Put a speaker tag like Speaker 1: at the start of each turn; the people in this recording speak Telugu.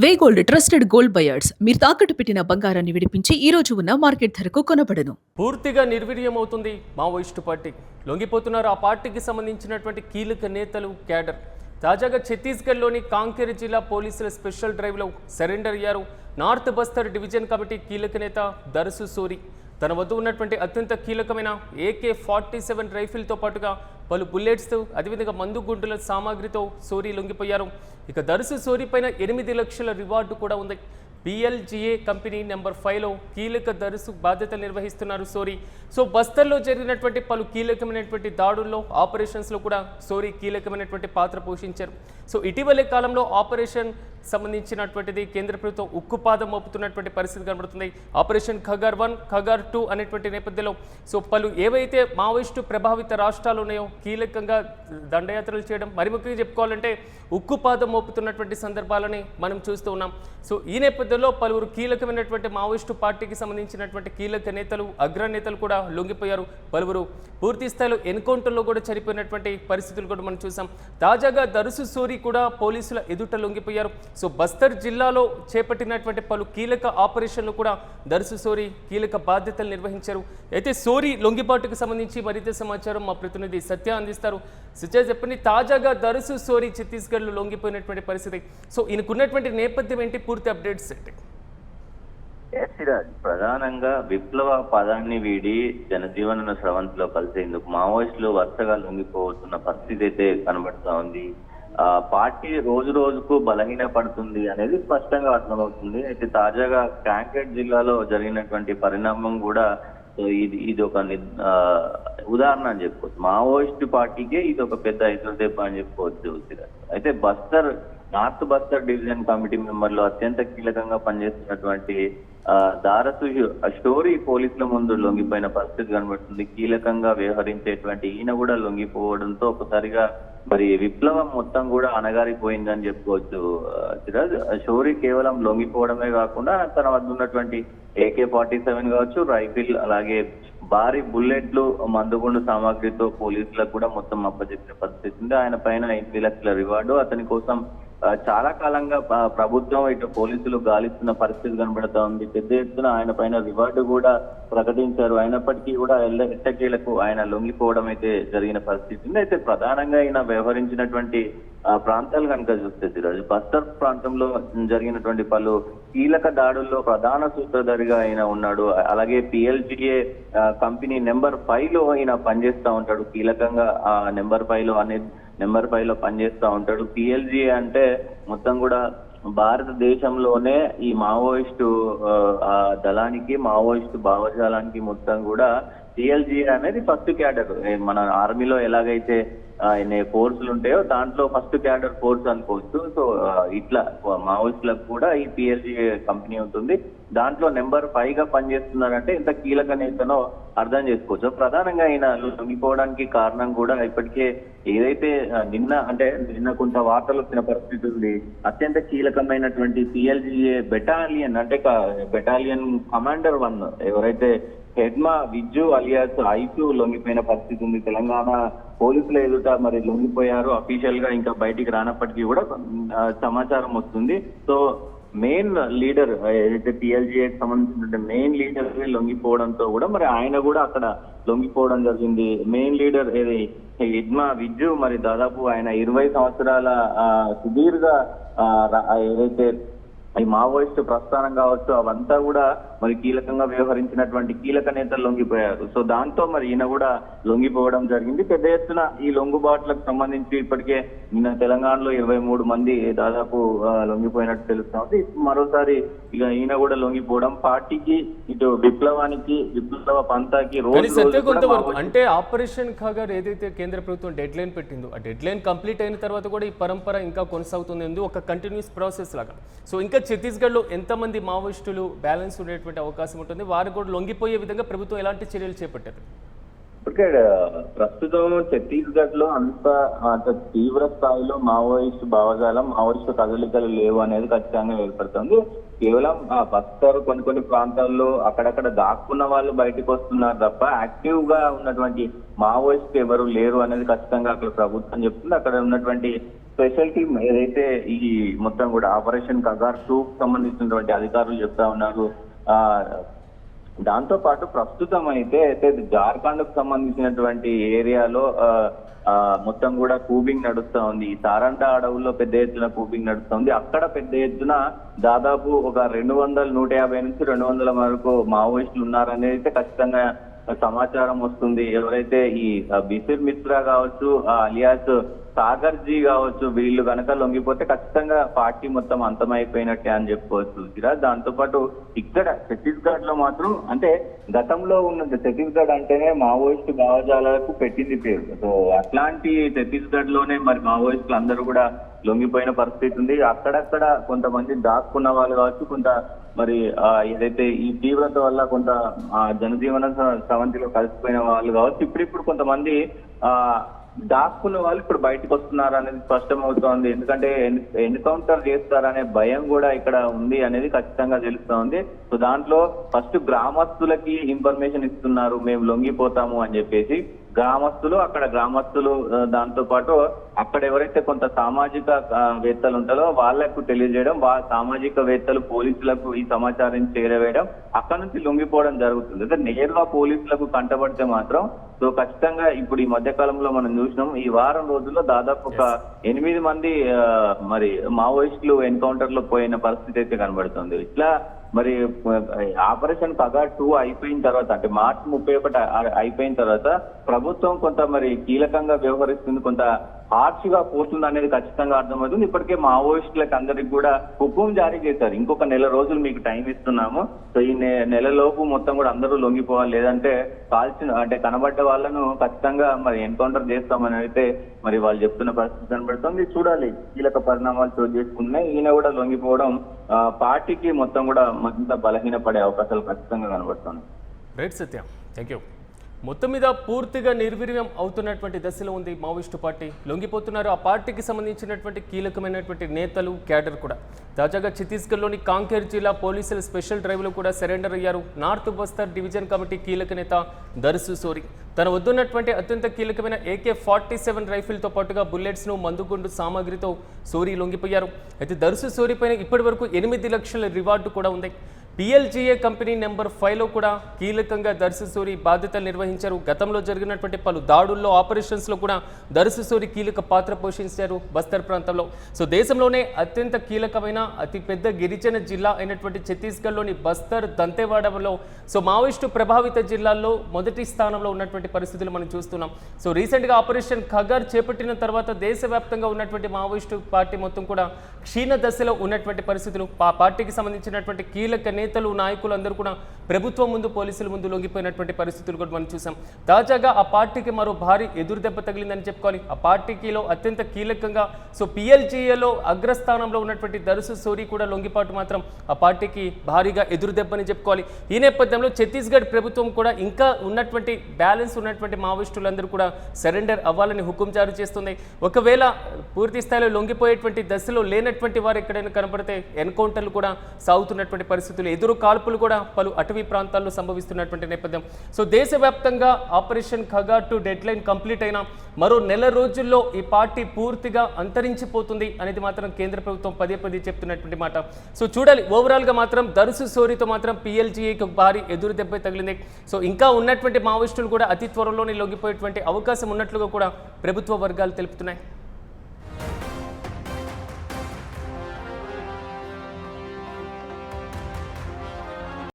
Speaker 1: వే గోల్డ్ ట్రస్టెడ్ గోల్డ్ బయర్స్ మీరు తాకట్టు పెట్టిన బంగారాన్ని విడిపించి ఈ రోజు ఉన్న మార్కెట్ ధరకు కొనబడను.
Speaker 2: పూర్తిగా నిర్వీర్యమవుతుంది మావోయిస్టు పార్టీ. లొంగిపోతున్నారు ఆ పార్టీకి సంబంధించినటువంటి కీలక నేతలు, క్యాడర్. తాజాగా ఛత్తీస్గఢ్లోని కాంకేర్ జిల్లా పోలీసుల స్పెషల్ డ్రైవ్లో సరెండర్ అయ్యారు నార్త్ బస్తర్ డివిజన్ కమిటీ కీలక నేత దర్సు సోరి. తన వద్ద ఉన్నటువంటి అత్యంత కీలకమైన AK-47 రైఫిల్తో పాటుగా పలు బుల్లెట్స్, అదేవిధంగా మందు గుండుల సామాగ్రితో సోరి లొంగిపోయారు. ఇక దర్సు సోరి పైన 8 లక్షల రివార్డు కూడా ఉంది. PLGA కంపెనీ నెంబర్ 5లో కీలక దర్సు బాధ్యతలు నిర్వహిస్తున్నారు సోరి. సో బస్తర్లో జరిగినటువంటి పలు కీలకమైనటువంటి దాడుల్లో, ఆపరేషన్స్లో కూడా సోరి కీలకమైనటువంటి పాత్ర పోషించారు. సో ఇటీవలే కాలంలో ఆపరేషన్ సంబంధించినటువంటిది కేంద్ర ప్రభుత్వం ఉక్కుపాదం మోపుతున్నటువంటి పరిస్థితి కనబడుతుంది. ఆపరేషన్ ఖగార్ 1, ఖగార్ 2 అనేటువంటి నేపథ్యంలో సో పలు ఏవైతే మావోయిస్టు ప్రభావిత రాష్ట్రాలు ఉన్నాయో కీలకంగా దండయాత్రలు చేయడం, మరి ముఖ్యంగా చెప్పుకోవాలంటే ఉక్కుపాదం మోపుతున్నటువంటి సందర్భాలని మనం చూస్తూ ఉన్నాం. సో ఈ నేపథ్యంలో పలువురు కీలకమైనటువంటి మావోయిస్టు పార్టీకి సంబంధించినటువంటి కీలక నేతలు, అగ్రనేతలు కూడా లొంగిపోయారు. పలువురు పూర్తి స్థాయిలో ఎన్కౌంటర్లో కూడా చనిపోయినటువంటి పరిస్థితులు కూడా మనం చూసాం. తాజాగా దర్సు సోరి కూడా పోలీసుల ఎదుట లొంగిపోయారు. సో బస్తర్ జిల్లాలో చేపట్టినటువంటి పలు కీలక ఆపరేషన్లు కూడా దర్సు సోరి కీలక బాధ్యతలు నిర్వహించారు. అయితే సోరి లొంగిపాటుకు సంబంధించి మరింత సమాచారం మా ప్రతినిధి సత్య అందిస్తారు. సత్య చెప్పండి, తాజాగా దర్సు సోరి ఛత్తీస్గఢ్లో లొంగిపోయినటువంటి పరిస్థితి, సో ఈయనకున్నటువంటి నేపథ్యం ఏంటి, పూర్తి అప్డేట్స్ ఏంటి?
Speaker 3: ప్రధానంగా విప్లవ పదాన్ని వీడి జనజీవన స్రవంతిలో కలిసేందుకు మావోయిస్టులు వరుసగా లొంగిపోతున్న పరిస్థితి అయితే కనబడుతూ ఉంది. పార్టీ రోజు రోజుకు బలహీన పడుతుంది అనేది స్పష్టంగా అర్థమవుతుంది. అయితే తాజాగా కాంకేర్ జిల్లాలో జరిగినటువంటి పరిణామం కూడా ఇది ఒక ఉదాహరణ అని చెప్పుకోవచ్చు. మావోయిస్టు పార్టీకే ఇది ఒక పెద్ద ఎదురుదెబ్బ అని చెప్పుకోవచ్చు. అయితే నార్త్ బస్తర్ డివిజన్ కమిటీ మెంబర్లు అత్యంత కీలకంగా పనిచేస్తున్నటువంటి దారసు స్టోరీ పోలీసుల ముందు లొంగిపోయిన పరిస్థితి కనబడుతుంది. కీలకంగా వ్యవహరించేటువంటి ఈయన కూడా లొంగిపోవడంతో ఒకసారిగా మరి విప్లవం మొత్తం కూడా అణగారిపోయిందని చెప్పుకోవచ్చు. సిరాజ్, షోరీ కేవలం లొంగిపోవడమే కాకుండా తన వద్ద ఉన్నటువంటి AK-47 కావచ్చు, రైఫిల్, అలాగే భారీ బుల్లెట్లు, మందుగుండు సామాగ్రితో పోలీసులకు కూడా మొత్తం అప్పచెప్పిన పరిస్థితి ఉంది. ఆయన పైన 8 లక్షల రివార్డు, అతని కోసం చాలా కాలంగా ప్రభుత్వం ఇటు పోలీసులు గాలిస్తున్న పరిస్థితి కనబడతా ఉంది. పెద్ద ఎత్తున ఆయన పైన రివార్డు కూడా ప్రకటించారు. అయినప్పటికీ కూడా ఎట్టకేలకు ఆయన లొంగిపోవడం అయితే జరిగిన పరిస్థితి ఉంది. అయితే ప్రధానంగా ఆయన వ్యవహరించినటువంటి ప్రాంతాలు కనుక చూస్తే ఈరోజు బస్తర్ ప్రాంతంలో జరిగినటువంటి పలు కీలక దాడుల్లో ప్రధాన సూత్రధారిగా ఆయన ఉన్నాడు. అలాగే PLGA కంపెనీ నెంబర్ 5లో ఆయన పనిచేస్తూ ఉంటాడు. కీలకంగా ఆ నెంబర్ 5లో పనిచేస్తూ ఉంటాడు. PLGA అంటే మొత్తం కూడా భారతదేశంలోనే ఈ మావోయిస్టు దళానికి, మావోయిస్టు భావజాలానికి మొత్తం కూడా PLGA అనేది ఫస్ట్ క్యాడర్. మన ఆర్మీలో ఎలాగైతే ఫోర్సులు ఉంటాయో దాంట్లో ఫస్ట్ క్యాడర్ ఫోర్స్ అనుకోవచ్చు. సో ఇట్లా మావోయిస్టులకు కూడా ఈ PLGA కంపెనీ ఉంటుంది. దాంట్లో నెంబర్ 5గా పనిచేస్తున్నారంటే ఎంత కీలక నేతనో అర్థం చేసుకోవచ్చు. ప్రధానంగా ఆయన లొంగిపోవడానికి కారణం కూడా ఇప్పటికే ఏదైతే నిన్న కొంత వార్తలు వచ్చిన పరిస్థితి ఉంది. అత్యంత కీలకమైనటువంటి PLGA బెటాలియన్ అంటే బెటాలియన్ కమాండర్ 1 ఎవరైతే హెడ్మా విజ్జు అలియాస్ ఐసు లొంగిపోయిన పరిస్థితి ఉంది. తెలంగాణ పోలీసుల ఎదుట మరి లొంగిపోయారు. అఫీషియల్ గా ఇంకా బయటికి రానప్పటికీ కూడా సమాచారం వస్తుంది. సో మెయిన్ లీడర్ ఏదైతే PLGAకి సంబంధించిన మెయిన్ లీడర్ లొంగిపోవడంతో కూడా మరి ఆయన కూడా అక్కడ లొంగిపోవడం జరిగింది. మెయిన్ లీడర్ ఏది హెడ్మా విజ్జు మరి దాదాపు ఆయన 20 సంవత్సరాల సుదీర్ఘ ఏదైతే ఈ మావోయిస్టు ప్రస్థానం కావచ్చు అవంతా కూడా మరి కీలకంగా వ్యవహరించినటువంటి కీలక నేతలు లొంగిపోయారు. సో దాంతో మరి ఈయన కూడా లొంగిపోవడం జరిగింది. పెద్ద ఎత్తున ఈ లొంగుబాట్లకు సంబంధించి ఇప్పటికే నిన్న తెలంగాణలో 23 మంది దాదాపు లొంగిపోయినట్టు తెలుస్తుంది. మరోసారి ఇక ఈయన కూడా లొంగిపోవడం పార్టీకి, ఇటు విప్లవానికి, విప్లవ పంతాకి
Speaker 2: అంటే ఆపరేషన్ ఖగార్ ఏదైతే కేంద్ర ప్రభుత్వం డెడ్ లైన్ పెట్టిందో ఆ డెడ్ లైన్ కంప్లీట్ అయిన తర్వాత కూడా ఈ పరంపర ఇంకా కొనసాగుతుంది, ఒక కంటిన్యూస్ ప్రాసెస్ లాగా. సో ఇంకా ఛత్తీస్గఢ్లో ఎంతమంది మావోయిస్టులు బ్యాలెన్స్ ఉండేటువంటి అవకాశం ఉంటుంది, వారు కూడా లొంగిపోయే విధంగా ప్రభుత్వం ఎలాంటి చర్యలు చేపట్టారు?
Speaker 3: ప్రస్తుతం ఛత్తీస్గఢ్ లో అంత తీవ్ర స్థాయిలో మావోయిస్టు భావజాలం, మావోయిస్టు కదలికలు లేవు అనేది ఖచ్చితంగా ఏర్పడుతుంది. కేవలం బస్తర్ కొన్ని ప్రాంతాల్లో అక్కడక్కడ దాక్కున్న వాళ్ళు బయటకు వస్తున్నారు తప్ప యాక్టివ్ గా ఉన్నటువంటి మావోయిస్ట్ ఎవరు లేరు అనేది ఖచ్చితంగా అక్కడ ప్రభుత్వం చెప్తుంది. అక్కడ ఉన్నటువంటి స్పెషల్ టీం ఏదైతే ఈ మొత్తం కూడా ఆపరేషన్ కగార్ 2 సంబంధించినటువంటి అధికారులు చెప్తా ఉన్నారు. దాంతో పాటు ప్రస్తుతం అయితే జార్ఖండ్ కు సంబంధించినటువంటి ఏరియాలో మొత్తం కూడా కూబింగ్ నడుస్తా ఉంది. ఈ సారంట అడవుల్లో పెద్ద ఎత్తున కూబింగ్ నడుస్తా ఉంది. అక్కడ పెద్ద ఎత్తున దాదాపు ఒక 150 నుంచి 200 వరకు మావోయిస్టులు ఉన్నారనేది అయితే ఖచ్చితంగా సమాచారం వస్తుంది. ఎవరైతే ఈ బిసిర్ మిశ్రా కావచ్చు, అలియాస్ సాగర్ జీ కావచ్చు, వీళ్ళు కనుక లొంగిపోతే ఖచ్చితంగా పార్టీ మొత్తం అంతమైపోయినట్టే అని చెప్పుకోవచ్చు. దాంతో పాటు ఇక్కడ ఛత్తీస్గఢ్ లో మాత్రం అంటే గతంలో ఉన్న ఛత్తీస్గఢ్ అంటేనే మావోయిస్టు భావజాలకు పెట్టింది పేరు. సో అట్లాంటి ఛత్తీస్గఢ్ లోనే మరి మావోయిస్టులు అందరూ కూడా లొంగిపోయిన పరిస్థితి ఉంది. అక్కడక్కడ కొంతమంది దాక్కున్న వాళ్ళు కావచ్చు, కొంత మరి ఏదైతే ఈ తీవ్రత వల్ల కొంత జనజీవన స్రవంతిలో కలిసిపోయిన వాళ్ళు కావచ్చు, ఇప్పుడిప్పుడు కొంతమంది దాక్కున్న వాళ్ళు ఇప్పుడు బయటకు వస్తున్నారు అనేది స్పష్టం అవుతోంది. ఎందుకంటే ఎన్కౌంటర్ చేస్తారనే భయం కూడా ఇక్కడ ఉంది అనేది ఖచ్చితంగా తెలుస్తోంది. సో దాంట్లో ఫస్ట్ గ్రామస్తులకి ఇన్ఫర్మేషన్ ఇస్తున్నారు, మేము లొంగిపోతాము అని చెప్పేసి. గ్రామస్తులు దాంతో పాటు అక్కడ ఎవరైతే కొంత సామాజిక వేత్తలు ఉంటారో వాళ్లకు తెలియజేయడం, సామాజికవేత్తలు పోలీసులకు ఈ సమాచారం చేరవేయడం, అక్కడ నుంచి లొంగిపోవడం జరుగుతుంది. అంటే నేరుగా పోలీసులకు కంటపడితే మాత్రం సో ఖచ్చితంగా ఇప్పుడు ఈ మధ్య కాలంలో మనం చూసినాం, ఈ వారం రోజుల్లో దాదాపు ఒక 8 మంది మరి మావోయిస్టులు ఎన్కౌంటర్ లో పోయిన పరిస్థితి అయితే కనబడుతుంది. ఇట్లా మరి ఆపరేషన్ కగార్ 2 అయిపోయిన తర్వాత, అంటే మార్చి 31 అయిపోయిన తర్వాత ప్రభుత్వం కొంత మరి కీలకంగా వ్యవహరిస్తుంది, కొంత హార్ష్ గా పోతుంది అనేది ఖచ్చితంగా అర్థమవుతుంది. ఇప్పటికే మావోయిస్టులకు అందరికి కూడా హుకుం జారీ చేశారు, ఇంకొక 1 నెల రోజులు మీకు టైం ఇస్తున్నాము, సో ఈ నెలలోపు మొత్తం కూడా అందరూ లొంగిపోవాలి, లేదంటే అంటే కనబడ్డ వాళ్ళను ఖచ్చితంగా మరి ఎన్కౌంటర్ చేస్తామని అయితే మరి వాళ్ళు చెప్తున్న పరిస్థితి కనబడుతుంది. చూడాలి, కీలక పరిణామాలు చోటు చేసుకున్నాయి. ఈయన కూడా లొంగిపోవడం పార్టీకి మొత్తం కూడా మరింత బలహీనపడే అవకాశాలు ఖచ్చితంగా కనబడుతున్నాయి.
Speaker 2: Right Satya, thank you. మొత్తం మీద పూర్తిగా నిర్వీర్యం అవుతున్నటువంటి దశలో ఉంది మావోయిస్టు పార్టీ. లొంగిపోతున్నారు ఆ పార్టీకి సంబంధించినటువంటి కీలకమైనటువంటి నేతలు, క్యాడర్ కూడా. తాజాగా ఛత్తీస్గఢ్లోని కాంకేర్ జిల్లా పోలీసుల స్పెషల్ డ్రైవ్లో కూడా సరెండర్ అయ్యారు నార్త్ బస్తర్ డివిజన్ కమిటీ కీలక నేత దర్సు సోరి. తన వద్దున్నటువంటి అత్యంత కీలకమైన AK-47 రైఫిల్తో పాటుగా బుల్లెట్స్ను, మందుగుండు సామాగ్రితో సోరి లొంగిపోయారు. అయితే దర్సు సోరి పైన ఇప్పటి వరకు 8 లక్షల రివార్డు కూడా ఉంది. PLGA కంపెనీ నెంబర్ 5లో కూడా కీలకంగా దర్సు సోరి బాధ్యతలు నిర్వహించారు. గతంలో జరిగినటువంటి పలు దాడుల్లో, ఆపరేషన్స్లో కూడా దర్సు సోరి కీలక పాత్ర పోషించారు బస్తర్ ప్రాంతంలో. సో దేశంలోనే అత్యంత కీలకమైన అతిపెద్ద గిరిజన జిల్లా అయినటువంటి ఛత్తీస్గఢ్లోని బస్తర్, దంతెవాడలో సో మావోయిస్టు ప్రభావిత జిల్లాల్లో మొదటి స్థానంలో ఉన్నటువంటి పరిస్థితులు మనం చూస్తున్నాం. సో రీసెంట్గా ఆపరేషన్ ఖగార్ చేపట్టిన తర్వాత దేశవ్యాప్తంగా ఉన్నటువంటి మావోయిస్టు పార్టీ మొత్తం కూడా క్షీణ దశలో ఉన్నటువంటి పరిస్థితులు, ఆ పార్టీకి సంబంధించినటువంటి కీలక నేతలు, నాయకులు అందరూ కూడా ప్రభుత్వం ముందు, పోలీసుల ముందు లొంగిపోయినటువంటి పరిస్థితులు కూడా మనం చూసాం. తాజాగా ఆ పార్టీకి మరో భారీ ఎదురుదెబ్బ తగిలిందని చెప్పుకోవాలి. ఆ పార్టీకిలో అత్యంత కీలకంగా సో PLGAలో అగ్రస్థానంలో ఉన్నటువంటి దర్సు సోరి కూడా లొంగిపాటు మాత్రం ఆ పార్టీకి భారీగా ఎదురుదెబ్బని చెప్పుకోవాలి. ఈ నేపథ్యంలో ఛత్తీస్గఢ్ ప్రభుత్వం కూడా ఇంకా ఉన్నటువంటి బ్యాలెన్స్ ఉన్నటువంటి మావోయిస్టులందరూ కూడా సరెండర్ అవ్వాలని హుకుం జారీ చేస్తుంది. ఒకవేళ పూర్తి స్థాయిలో లొంగిపోయేటువంటి దశలో లేనటువంటి వారు ఎక్కడైనా కనబడితే ఎన్కౌంటర్లు కూడా సాగుతున్నటువంటి పరిస్థితులు, ఎదురు కాల్పులు కూడా పలు అటవీ ప్రాంతాల్లో సంభవిస్తున్నటువంటి నేపథ్యం. సో దేశవ్యాప్తంగా operation Kagar 2 dead line complete అయినా మరో 1 నెల రోజుల్లో ఈ పార్టీ పూర్తిగా అంతరించిపోతుంది అనేది మాత్రం కేంద్ర ప్రభుత్వం పదే చెప్తున్నటువంటి మాట. సో చూడాలి, ఓవరాల్గా మాత్రం దర్సు సోరితో మాత్రం PLGAకి భారీ ఎదురు దెబ్బ తగిలింది. సో ఇంకా ఉన్నటువంటి మావోయిస్టులు కూడా అతి త్వరలోనే లొంగిపోయేటువంటి అవకాశం ఉన్నట్లుగా కూడా ప్రభుత్వ వర్గాలు తెలుపుతున్నాయి.